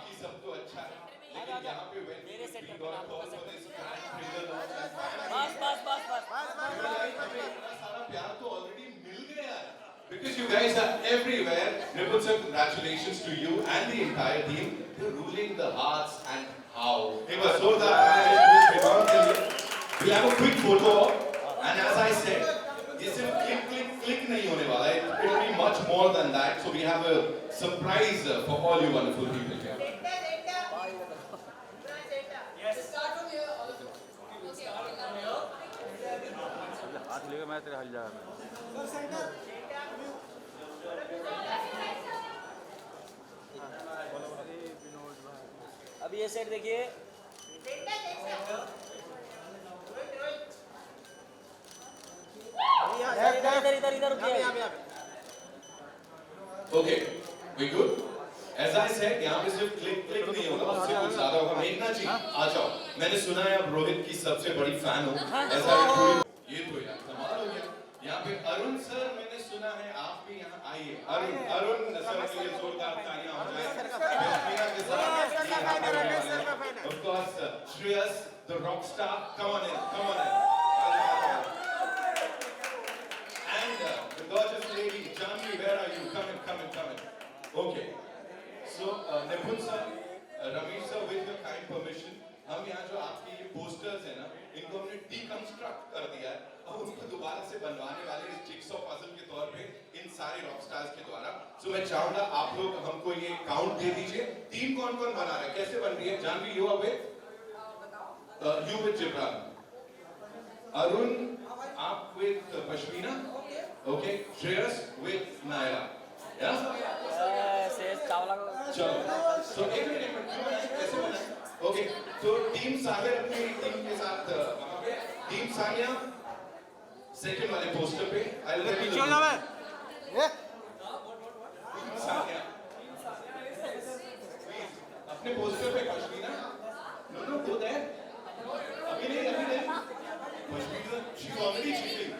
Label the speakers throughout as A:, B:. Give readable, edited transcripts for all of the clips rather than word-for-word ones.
A: बाकी सब तो अच्छा है, लेकिन यहाँ पे when
B: मेरे
A: we
B: सेंटर
A: got
B: पर
A: call for this grand finger launch and
B: बस बस बस बस
A: हमें इतना सारा प्यार तो already मिल गया है. Because you guys are everywhere. Nipun sir, congratulations to you and the entire team. You're ruling the hearts and how. एक बार जोरदार we'll have a quick photo and as I said, ये सिर्फ click नहीं होने वाला है. It will be much more than that. So we have a surprise for all you wonderful people here.
C: हाथ लेकर मैं तेरे हल जाएगा.
B: अभी ये सेट देखिए. इधर इधर इधर रुकिए.
A: Okay, we good? As I said, यहाँ पे सिर्फ क्लिक नहीं होगा, उससे कुछ ज़्यादा होगा. मेघना जी, आ जाओ. मैंने सुना है आप रोहित की सबसे बड़ी फैन हो. ऐसा ये तो यार कमाल हो गया. यहाँ पे अरुण सर, मैंने सुना है आप भी यहाँ आइए. अरुण सर के लिए जोरदार तालियां हो जाए. Of course, Shreyas, the rock star, come on in. And the gorgeous lady, Janvi, where are you? Come in. Okay. So, Nipun sir, Ramesh sir, with your kind permission, हम यहाँ जो आपके ये posters हैं ना, इनको हमने deconstruct कर दिया है. अब उनको दोबारा से बनवाने वाले इस jigsaw puzzle के तौर पे इन सारे rock stars के द्वारा. So मैं चाहूँगा आप लोग हमको ये count दे दीजिए. टीम कौन-कौन बना रहा है? कैसे बन रही है? Janvi, you are with? You with Gibran. Arun, आप with Pashmina? Okay. Shreyas with Naila. Yeah?
B: Chawla को
A: चलो. So एक मिनट कैसे बना? Okay. तो टीम साहिर अपनी टीम के साथ वहाँ पे. टीम सानिया सेकंड वाले पोस्टर पे.
C: पीछे ना मैं.
A: टीम सानिया. अपने पोस्टर पे पश्मीना. No, go there. अभी नहीं. Pashmina, she's already cheating.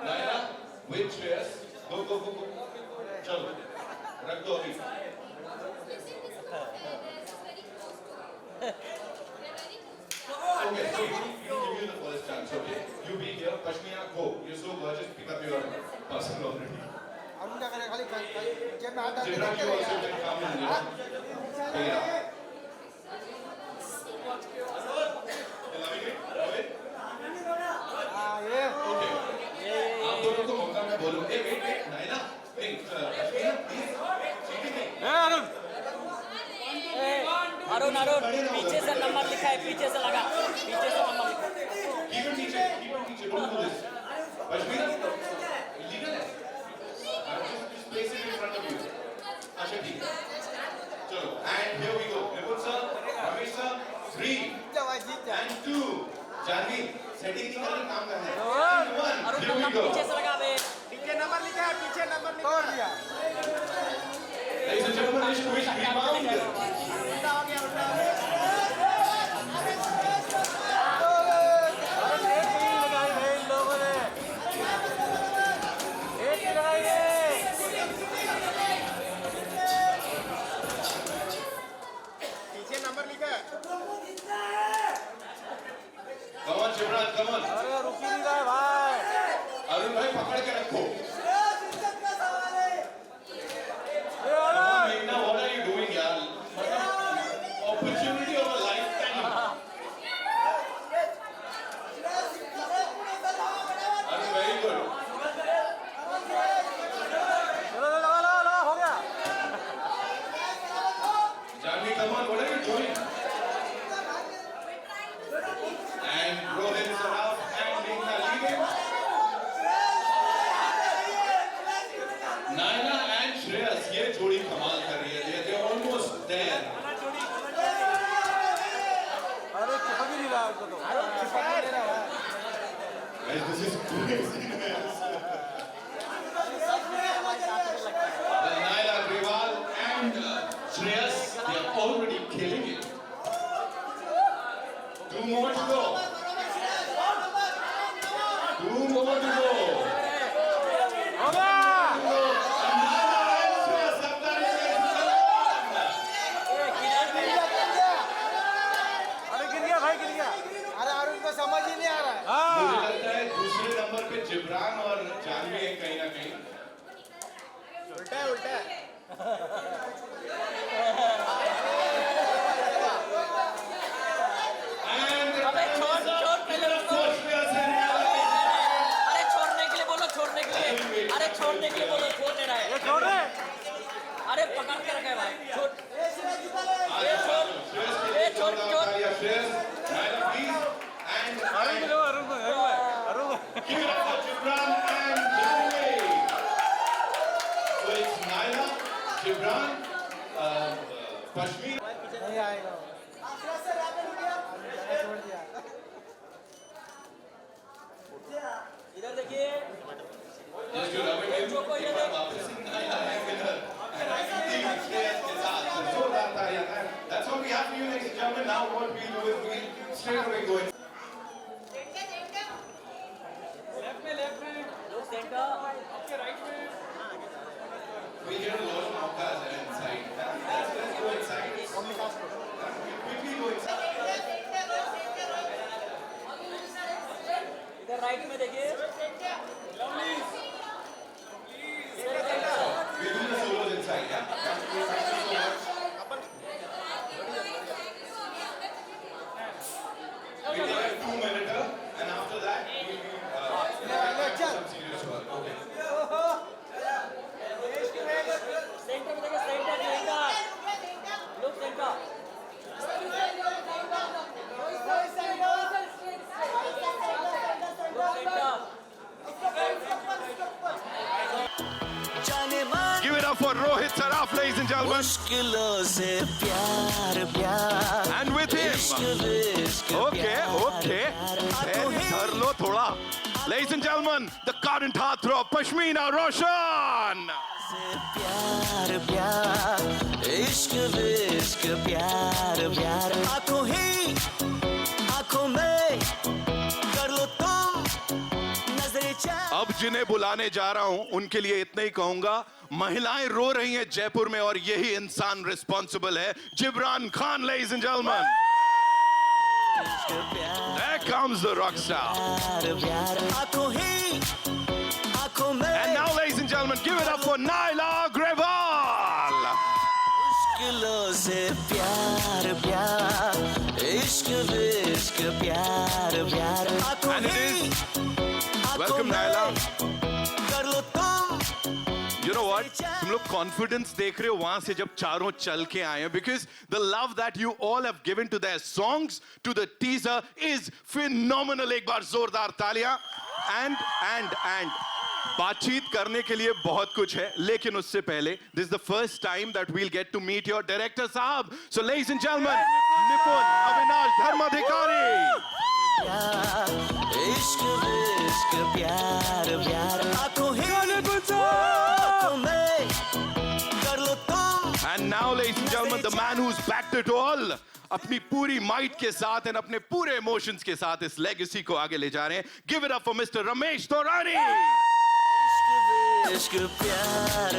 A: Naila with Shreyas. Go. चलो. रख दो अभी. Okay, so we give you the first chance, okay? You be here, Pashmina, go. You're so gorgeous, pick up your parcel already. Jibran, you also can come in, yeah. Loving it? Love it? Okay. आप दोनों को मौका मैं बोलूँ. Wait, Naila. Wait, Pashmina, please. Cheating नहीं.
B: अरुण पीछे से number लिखा है. पीछे से लगा. पीछे से नंबर लिखा है.
A: Keep it teacher. Don't do this. Pashmina, illegal है. Just place it in front of you. अच्छा ठीक है. चलो. And here we go. Nipun sir, Ramesh sir, 3 and 2. Janvi, setting नहीं करनी, काम करना है. 1.
B: Arun
A: Here we
B: number
A: go.
B: पीछे से लगा बे.
C: पीछे नंबर लिखा है. तोड़ दिया.
A: Ladies and gentlemen, this quiz rebound.
C: पीछे नंबर लिखा है.
A: Come on, Gibran, come on.
C: अरे रुक ही नहीं रहा है भाई.
A: अरुण भाई पकड़ के रखो.
C: ये वाला.
A: Meghna, what are you doing, yaar? Opportunity of a lifetime. Arun, very good.
C: चलो लगा हो गया.
A: Janvi, come on, what are you doing? And Rohit Saraf and Meghna leading. Naila and Shreyas, ये जोड़ी कमाल कर रही है. They're almost there.
C: अरे चिपक ही नहीं रहा उसको तो. चिपक नहीं रहा.
A: Guys, this is craziness. Naila Grewal and Shreyas, they are already killing it. 2 more to go. 2 more to go.
C: हो गया.
A: And Naila and Shreyas have done it.
B: पकड़ के रखे भाई छोड़
A: छोड़ Shreyas, Naila, please. And
C: Arun
A: give it up for Gibran and Janvi. So it's Naila, Gibran, Pashmina.
D: नहीं आएगा
B: इधर देखिए
A: Just to rub it in, Gibran वापस Naila है winner. And I think Shreyas के साथ जोरदार तालियां हैं. That's what we have for you, ladies and gentlemen. Now what we'll do is we'll straight away go in.
B: लोग centre
A: We get a lot of maukas inside. Let's go inside. Quickly go inside.
B: इधर right में देखिए
A: We do the solos inside, yeah? Thank you so much. We take a 2-minute and after that we some serious work. Okay.
B: Centre में देखिए centre लोग centre
A: Give it up for Rohit Saraf, ladies and gentlemen.
E: मुश्किलों से प्यार
A: And with him. Okay. धर लो थोड़ा. Ladies and gentlemen, the current heartthrob Pashmina Roshan.
E: प्यार इश्क विश्क प्यार आंखों ही आंखों में कर लो तुम नजरे चाह
A: अब जिन्हें बुलाने जा रहा हूं उनके लिए इतना ही कहूंगा. महिलाएं रो रही हैं जयपुर में और यही इंसान रिस्पॉन्सिबल है. Jibran Khan, ladies and gentlemen. There comes the rock star.
E: आंखों ही आंखों में
A: And now, ladies and gentlemen, give it up for Naila Grewal.
E: मुश्किलों से प्यार इश्क विश्क प्यार आंखों
A: And it
E: ही
A: is.
E: आंखों
A: Welcome,
E: में
A: Naila.
E: कर लो तुम
A: You know what? तुम लोग कॉन्फिडेंस देख रहे हो वहां से जब चारों चल के आए हैं, because the love that you all have given to their songs, to the teaser is phenomenal. एक बार जोरदार तालियां. And बातचीत करने के लिए बहुत कुछ है, लेकिन उससे पहले this is the first time that we'll get to meet your director साहब. So ladies and gentlemen, Nipun Avinash Dharmadhikari.
E: इश्क विश्क प्यार आंखों ही आंखों में कर लो तुम
A: And now, ladies and gentlemen, the man who's backed it all, अपनी पूरी माइट के साथ और अपने पूरे इमोशंस के साथ इस लेगेसी को आगे ले जा रहे हैं. Give it up for Mr. Ramesh Taurani.
E: इश्क प्यार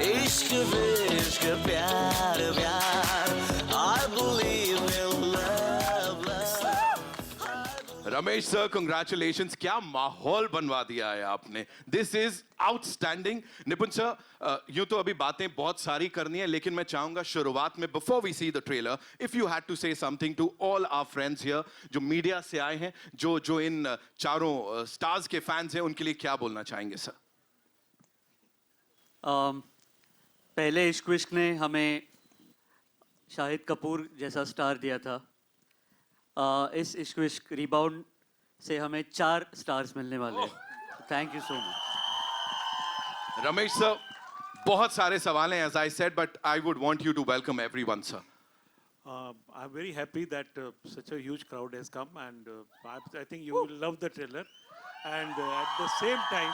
E: इश्क विश्क प्यार I believe in love
A: Ramesh sir, congratulations. क्या माहौल बनवा दिया है आपने. This is outstanding. Nipun sir, यूं तो अभी बातें बहुत सारी करनी है, लेकिन मैं चाहूंगा शुरुआत में, before we see the trailer, if you had to say something to all our friends here, जो मीडिया से आए हैं, जो इन चारों स्टार्स के फैंस हैं, उनके लिए क्या बोलना चाहेंगे सर?
F: पहले इश्क विश्क ने हमें शाहिद कपूर जैसा स्टार दिया था. इस इश्क विश्क रिबाउंड से हमें 4 स्टार्स मिलने वाले हैं. Thank you so much.
A: Ramesh sir, बहुत सारे सवाल हैं, as I said, but I would want you to welcome everyone, sir.
G: I'm very happy that such a huge crowd has come, and I think you will love the trailer, and at the same time,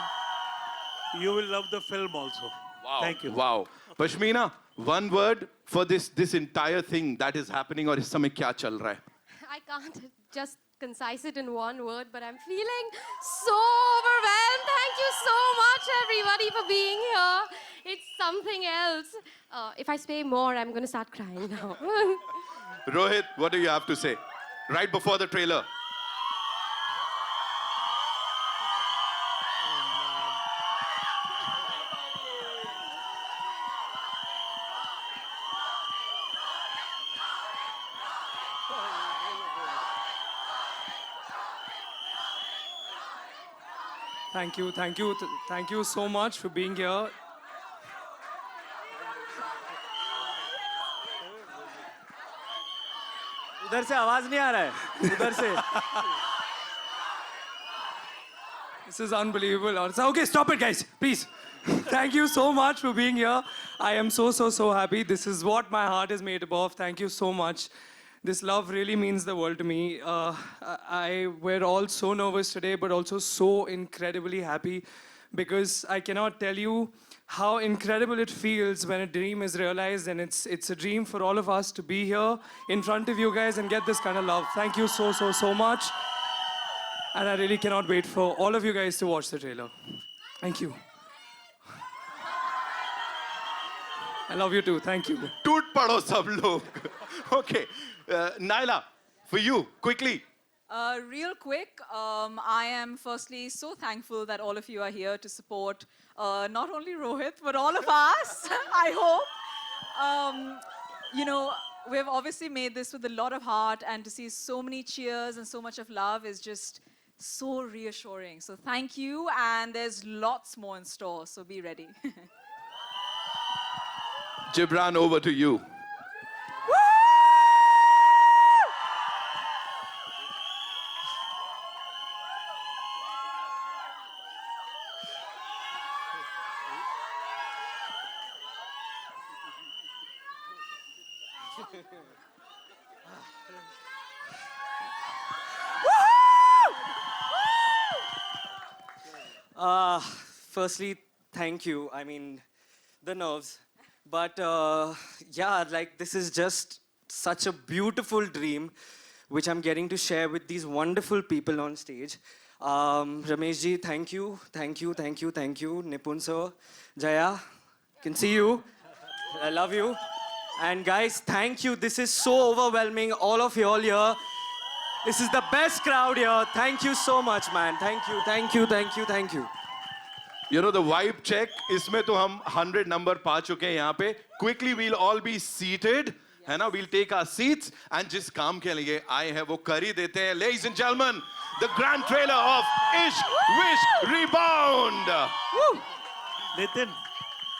G: you will love the film also.
A: Wow.
G: Thank you.
A: Wow. Pashmina, one word for this entire thing that is happening, और इस समय क्या चल रहा है?
H: I can't just concise it in one word, but I'm feeling so overwhelmed. Thank you so much, everybody, for being here. It's something else. If I say more, I'm going to start crying now.
A: Rohit, what do you have to say? Right before the trailer.
D: Thank you so much for being here.
C: इधर से आवाज नहीं आ रहा है, उधर से.
D: This is unbelievable. Okay, stop it, guys, please. Thank you so much for being here. I am so happy. This is what my heart is made of. Thank you so much. This love really means the world to me. We're all so nervous today, but also so incredibly happy because I cannot tell you how incredible it feels when a dream is realized, and it's a dream for all of us to be here in front of you guys and get this kind of love. Thank you so much. And I really cannot wait for all of you guys to watch the trailer. Thank you. I love you too. Thank you.
A: टूट पड़ो सब लोग. Okay, Naila, for you, quickly.
I: Real quick, I am firstly so thankful that all of you are here to support not only Rohit, but all of us, I hope. You know, we've obviously made this with a lot of heart, and to see so many cheers and so much of love is just so reassuring. So thank you, and there's lots more in store, so be ready.
A: Gibran, over to you.
J: Firstly, thank you. I mean, the nerves. But yeah, like this is just such a beautiful dream which I'm getting to share with these wonderful people on stage. Ramesh ji, thank you. Nipun sir, Jaya, can see you. I love you. And guys, thank you. This is so overwhelming. All of you all here. This is the best crowd here. Thank you so much, man. Thank you.
A: You know the vibe check, इसमें तो हम 100 number पा चुके हैं यहाँ पे. Quickly we'll all be seated, है ना? We'll take our seats and जिस काम के लिए आए हैं वो कर ही देते हैं. Ladies and gentlemen, the grand trailer of Ishq Vishk Rebound.
G: Nitin,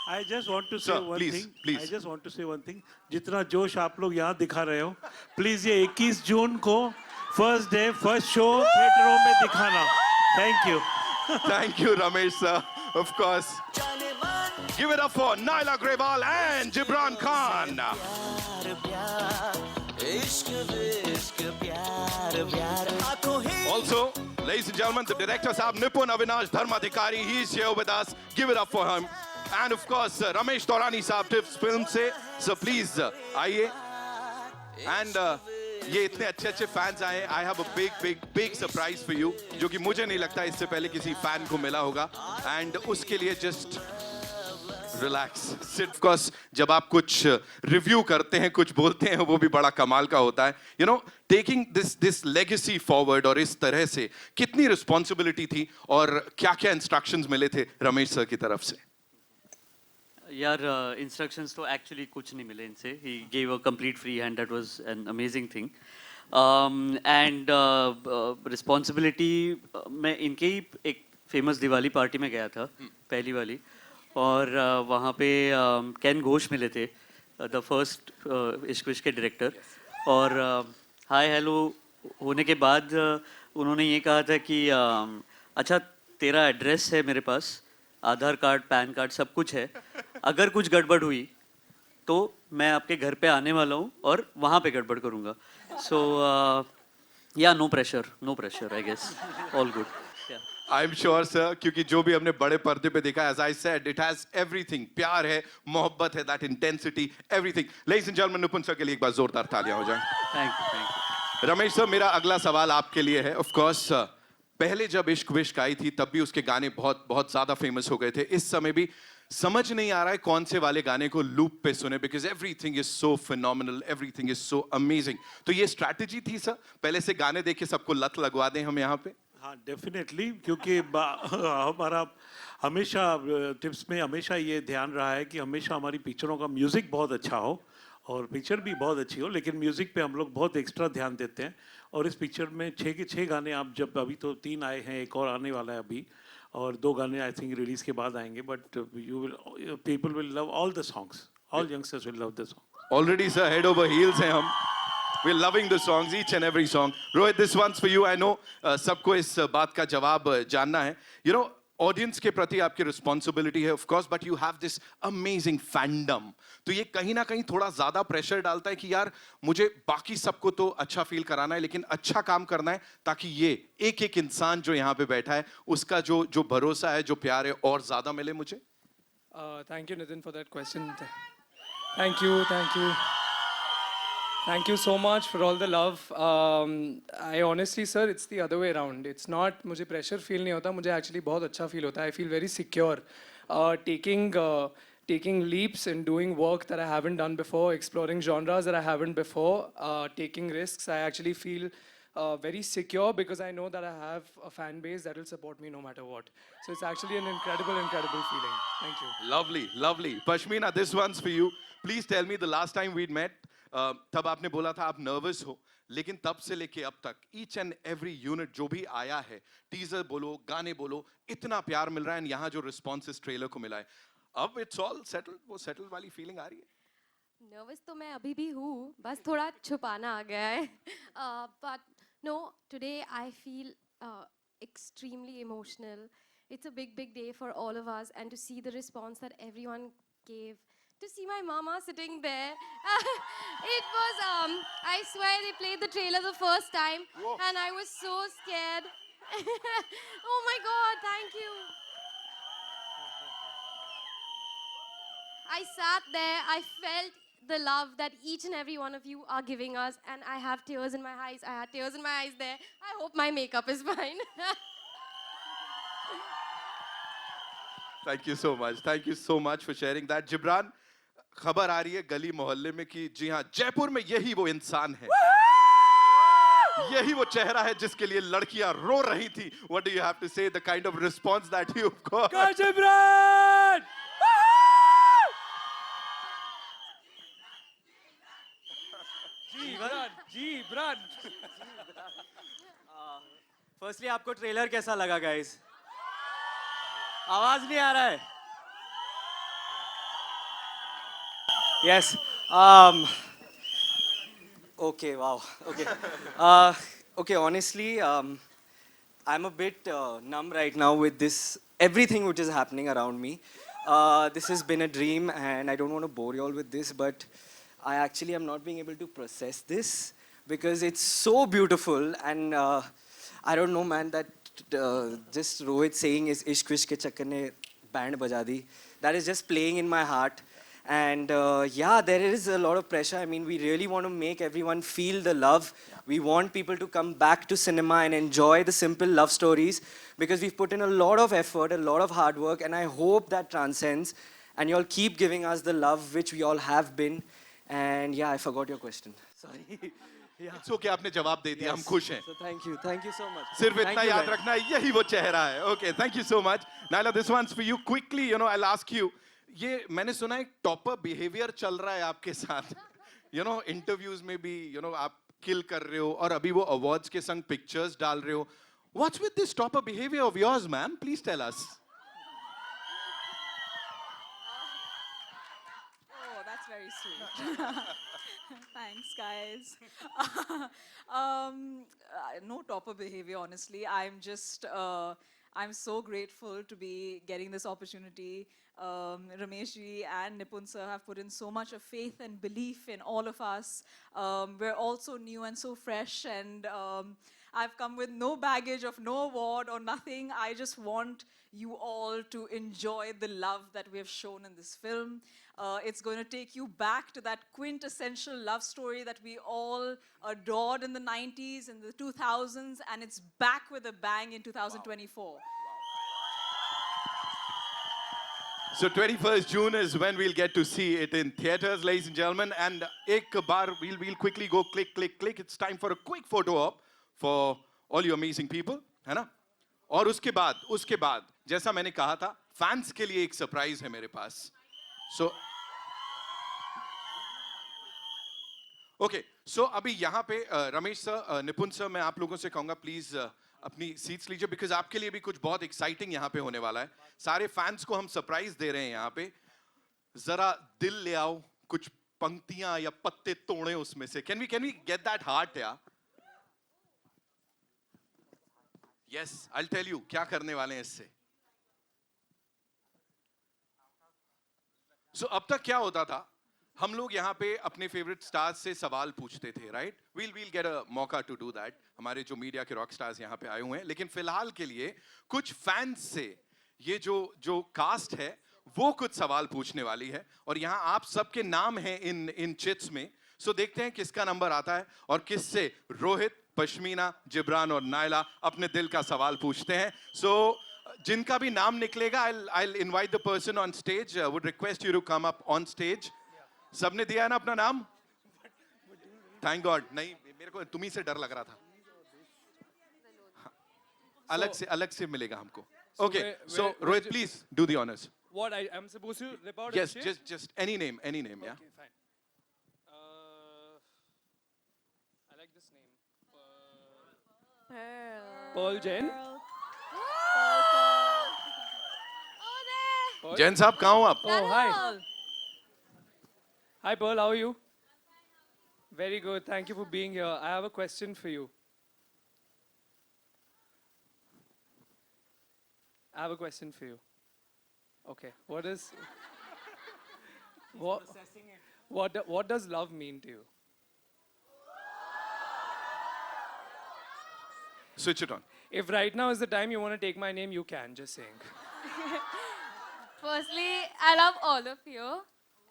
G: I just want to say
A: Sir,
G: one
A: please,
G: thing.
A: please.
G: I just want to say one thing. जितना जोश आप लोग यहाँ दिखा रहे हो, please ये 21 जून को first day, first show थिएटरों में दिखाना. Thank you.
A: Thank you, Ramesh sir. Of course. Give it up for Naila Grewal and Gibran Khan. Also, ladies and gentlemen, the director Saab Nipun Avinash Dharmadhikari, he is here with us. Give it up for him. And of course, Ramesh Taurani Saab Tips Film se. So please, आइए. And ये इतने अच्छे fans आए. I have a big surprise for you, जो कि मुझे नहीं लगता इससे पहले किसी फैन को मिला होगा. And उसके लिए just relax. Sit. Of course, जब आप कुछ रिव्यू करते हैं, कुछ बोलते हैं, वो भी बड़ा कमाल का होता है. You know, taking this legacy forward और इस तरह से कितनी responsibility थी और क्या-क्या instructions मिले थे रमेश सर की तरफ से?
F: यार इंस्ट्रक्शंस तो एक्चुअली कुछ नहीं मिले इनसे. He gave a complete free hand. That was an amazing thing. And responsibility मैं इनके ही एक फेमस दिवाली पार्टी में गया था, पहली वाली, और वहाँ पे कैन घोष मिले थे, द फर्स्ट इश्क विश्क के डायरेक्टर. और हाय हेलो होने के बाद उन्होंने ये कहा था कि अच्छा तेरा एड्रेस है मेरे पास, आधार कार्ड, पैन कार्ड, सब कुछ है. अगर कुछ गड़बड़ हुई तो मैं आपके घर पे आने वाला हूँ और वहाँ पे गड़बड़ करूँगा. So yeah no pressure I guess. All good.
A: I am sure sir, क्योंकि जो भी हमने बड़े पर्दे पे देखा, as I said, it has everything. प्यार है, मोहब्बत है, that intensity, everything. Ladies and gentleman, Nipun sir के लिए एक बार जोरदार तालियां हो जाएं.
F: Thank you.
A: रमेश सर, मेरा अगला सवाल आपके लिए है. ऑफ कोर्स पहले जब इश्क विश्क आई थी तब भी उसके गाने बहुत ज्यादा फेमस हो गए थे. इस समय भी समझ नहीं आ रहा है कौन से वाले गाने को लूप पे सुने, because everything is so phenomenal, everything is so amazing. तो ये स्ट्रैटेजी थी सर, पहले से गाने देख के सबको लत लगवा दें हम यहाँ पे?
G: हाँ, डेफिनेटली, क्योंकि हमारा हमेशा टिप्स में हमेशा ये ध्यान रहा है कि हमेशा हमारी पिक्चरों का म्यूज़िक बहुत अच्छा हो और पिक्चर भी बहुत अच्छी हो, लेकिन म्यूज़िक पे हम लोग बहुत एक्स्ट्रा ध्यान देते हैं. और इस पिक्चर में 6 के 6 गाने, आप जब अभी तो 3 आए हैं, एक और आने वाला है अभी, और 2 गाने आई थिंक रिलीज के बाद आएंगे. But people will love all the songs. All youngsters will love the song.
A: Already sir head over heels हैं हम. We're loving the songs, each and every song. Rohit, this one's for you. I know सबको इस बात का जवाब जानना है. You know, audience के प्रति आपकी responsibility है, of course, but you have this amazing fandom. तो ये कहीं ना कहीं थोड़ा ज़्यादा pressure डालता है कि यार मुझे बाकी सबको तो अच्छा feel कराना है, लेकिन अच्छा काम करना है ताकि ये एक एक इंसान जो यहाँ पे बैठा है उसका जो भरोसा है, जो प्यार है और ज़्यादा मिले मुझे.
D: Thank you, Nitin, for that question. Thank you, thank you. Thank you so much for all the love. I honestly, sir, it's the other way around. It's not, मुझे pressure feel नहीं होता, मुझे actually बहुत अच्छा feel होता है. I feel very secure. Taking leaps and doing work that I haven't done before, exploring genres that I haven't before, taking risks. I actually feel very secure because I know that I have a fan base that will support me no matter what. So it's actually an incredible, incredible feeling. Thank you.
A: Lovely, lovely. Pashmina, this one's for you. Please tell me the last time we'd met. तब आपने बोला था आप nervous हो, लेकिन तब से लेके अब तक ईच एंड एवरी यूनिट जो भी आया है, टीजर बोलो, गाने बोलो, इतना प्यार मिल रहा है. यहाँ जो रिस्पॉन्स इस ट्रेलर को मिला है, अब इट्स ऑल सेटल्ड, वो सेटल वाली फीलिंग आ रही है.
H: नर्वस तो मैं अभी भी हूँ, बस थोड़ा छुपाना आ गया है. But no, today I feel extremely emotional. It's a big, big day for all of us, and to see the response that everyone gave. To see my mama sitting there, it was, I swear they played the trailer the first time.
A: Whoa.
H: And I was so scared. Oh my God, thank you. I sat there, I felt the love that each and every one of you are giving us, and I have tears in my eyes. I had tears in my eyes there. I hope my makeup is fine.
A: Thank you so much. Thank you so much for sharing that. Gibran, खबर आ रही है गली मोहल्ले में कि जी हाँ, जयपुर में यही वो इंसान है, यही वो चेहरा है जिसके लिए लड़कियां रो रही थी. What do you have to say? The kind of response that you've got.
D: Go Gibran! Gibran!
J: Firstly, आपको ट्रेलर कैसा लगा, guys? आवाज नहीं आ रहा है. Yes. Okay. Wow. Okay. Okay. Honestly, I'm a bit numb right now with this everything which is happening around me. This has been a dream, and I don't want to bore you all with this, but I actually am not being able to process this because it's so beautiful, and I don't know, man. That just Rohit saying is "Ishq Vishk ke chakkar ne band baja di." That is just playing in my heart. And yeah, there is a lot of pressure. I mean, we really want to make everyone feel the love. We want people to come back to cinema and enjoy the simple love stories because we've put in a lot of effort, a lot of hard work, and I hope that transcends. And you all keep giving us the love which we all have been. And yeah, I forgot your question. Sorry. Yeah.
A: It's okay, आपने जवाब दे दिया, हम खुश हैं.
J: So thank you so much.
A: सिर्फ
J: Thank
A: इतना
J: you,
A: याद
J: guys.
A: रखना, यही वो चेहरा है. Okay, thank you so much. Naila, this one's for you. Quickly, you know, I'll ask you. ये मैंने सुना है टॉपर बिहेवियर चल रहा है आपके साथ. You know, इंटरव्यूज में भी, you know, आप किल कर रहे हो और अभी वो अवार्ड्स के संग पिक्चर्स डाल रहे हो. What's with this topper behaviour of yours, man? Please tell us.
I: Oh, that's very sweet. Thanks, guys. No topper behavior, honestly. I'm so grateful to be getting this opportunity. Ramesh ji and Nipun sir have put in so much of faith and belief in all of us. We're all so new and so fresh, and I've come with no baggage of no award or nothing. I just want you all to enjoy the love that we have shown in this film. It's going to take you back to that quintessential love story that we all adored in the 90s and the 2000s, and it's back with a bang in 2024.
A: So 21st June is when we'll get to see it in theaters, ladies and gentlemen. And ek baar, we'll quickly go click, click, click. It's time for a quick photo op for all you amazing people, है ना? और उसके बाद, जैसा मैंने कहा था, fans के लिए एक surprise है मेरे पास. So, okay. So अभी यहाँ पे रमेश सर, निपुण सर, मैं आप लोगों से कहूँगा प्लीज अपनी सीट्स लीजिए बिकॉज आपके लिए भी कुछ बहुत एक्साइटिंग यहाँ पे होने वाला है. सारे फैंस को हम सरप्राइज दे रहे हैं यहाँ पे. जरा दिल ले आओ, कुछ पंक्तियां या पत्ते तोड़े उसमें से. Can we get that heart, yeah? Yes, I'll tell you क्या करने वाले हैं इससे. So अब तक क्या होता था, हम लोग यहाँ पे अपने फेवरेट स्टार्स से सवाल पूछते थे, राइट? We'll get a मौका to do that. हमारे जो मीडिया के रॉक स्टार्स यहाँ पे आए हुए हैं, लेकिन फिलहाल के लिए कुछ फैंस से ये जो कास्ट है वो कुछ सवाल पूछने वाली है, और यहाँ आप सबके नाम हैं इन चिट्स में. सो देखते हैं किसका नंबर आता है और किससे रोहित, पश्मीना, जिब्रान और नायला अपने दिल का सवाल पूछते हैं. सो जिनका भी नाम निकलेगा, I'll invite the person on stage. Would request you to come up on stage. सबने दिया है ना अपना नाम? Thank God. नहीं, मेरे को तुम्ही से डर लग रहा था. अलग से मिलेगा हमको. Okay, so Rohit, please do the honors.
D: What, I am supposed to rip out
A: Yes,
D: a shit?
A: just any name, yeah.
D: Okay, fine. I like this name. Pearl Jane.
A: Jain साहब कहाँ हो आप?
D: Oh, hi. Hi, Pearl. How are you? Very good. Thank you for being here. I have a question for you. Okay. What does love mean to you?
A: Switch it on.
D: If right now is the time you want to take my name, you can. Just saying.
H: Firstly, I love all of you.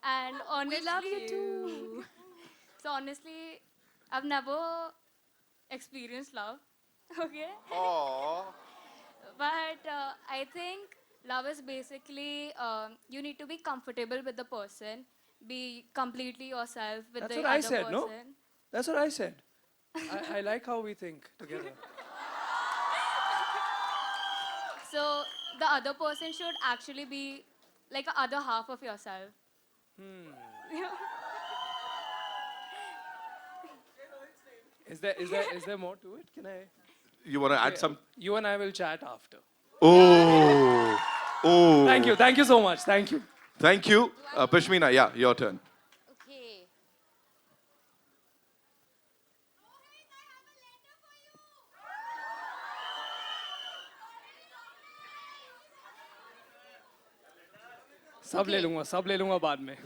H: And honestly, we love you too. So honestly, I've never experienced love. Okay?
A: Aww.
H: But I think love is basically you need to be comfortable with the person, be completely yourself with
D: That's
H: the
D: what I
H: other
D: said,
H: person.
D: no? That's what I said. I like how we think together.
H: So the other person should actually be like the other half of yourself.
D: Is there more to it? Can I?
A: You want to add some?
D: You and I will chat after.
A: Oh.
D: Thank you so much. Thank you.
A: Thank you. Pashmina, yeah, your turn.
H: Okay.
D: सब ले लूंगा बाद में.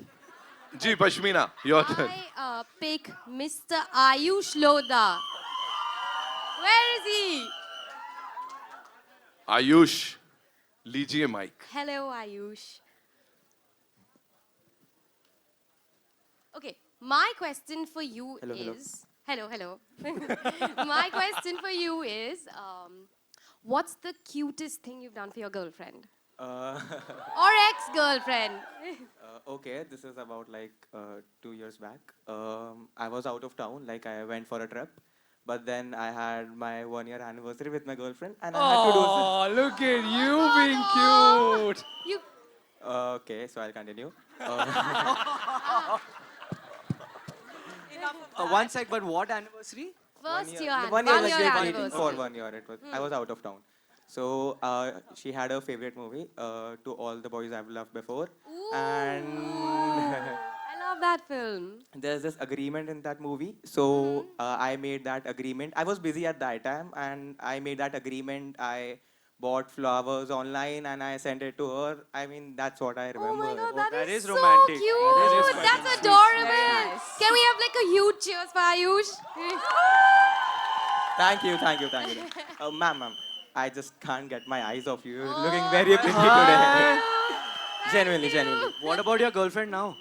A: जी, Pashmina, your turn.
H: I pick Mr. Ayush Lodha. Where is he?
A: Ayush, लीजिए mic.
H: Hello, Ayush. Okay, my question for you is... Hello. My question for you is, what's the cutest thing you've done for your girlfriend? Or ex-girlfriend?
J: Okay, this is about like 2 years back. I was out of town, like I went for a trip. But then I had my 1-year anniversary with my girlfriend and I had to do
D: Oh, look at you being cute.
H: You...
J: Okay, so I'll continue. One sec, but what anniversary?
H: First year,
J: 1 year,
H: one year
J: like,
H: anniversary.
J: for 1 year. It was. I was out of town. So she had a favorite movie, To All the Boys I've Loved Before.
H: Ooh.
J: And
H: I love that film.
J: there's this agreement in that movie. So I made that agreement. I was busy at that time and I made that agreement. I bought flowers online and I sent it to her. I mean, that's what I remember.
H: Oh my god,
F: that
H: is
F: is
H: so
F: romantic.
H: cute.
F: That is quite
H: That's
F: sweet.
H: adorable. Can we have like a huge cheers for Ayush?
J: Thank you. Ma'am, I just can't get my eyes off you. You're looking very pretty today. Genuinely.
F: What about your girlfriend now?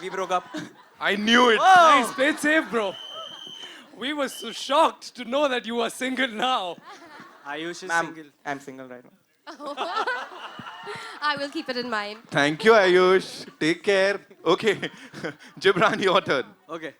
J: We broke up.
A: I knew it.
D: Nice, played safe, bro. We were so shocked to know that you are single now.
F: Ayush is
J: Ma'am,
F: single.
J: I'm single right now.
H: I will keep it in mind.
A: Thank you, Ayush. Take care. Okay. Gibran, your turn.
F: Okay.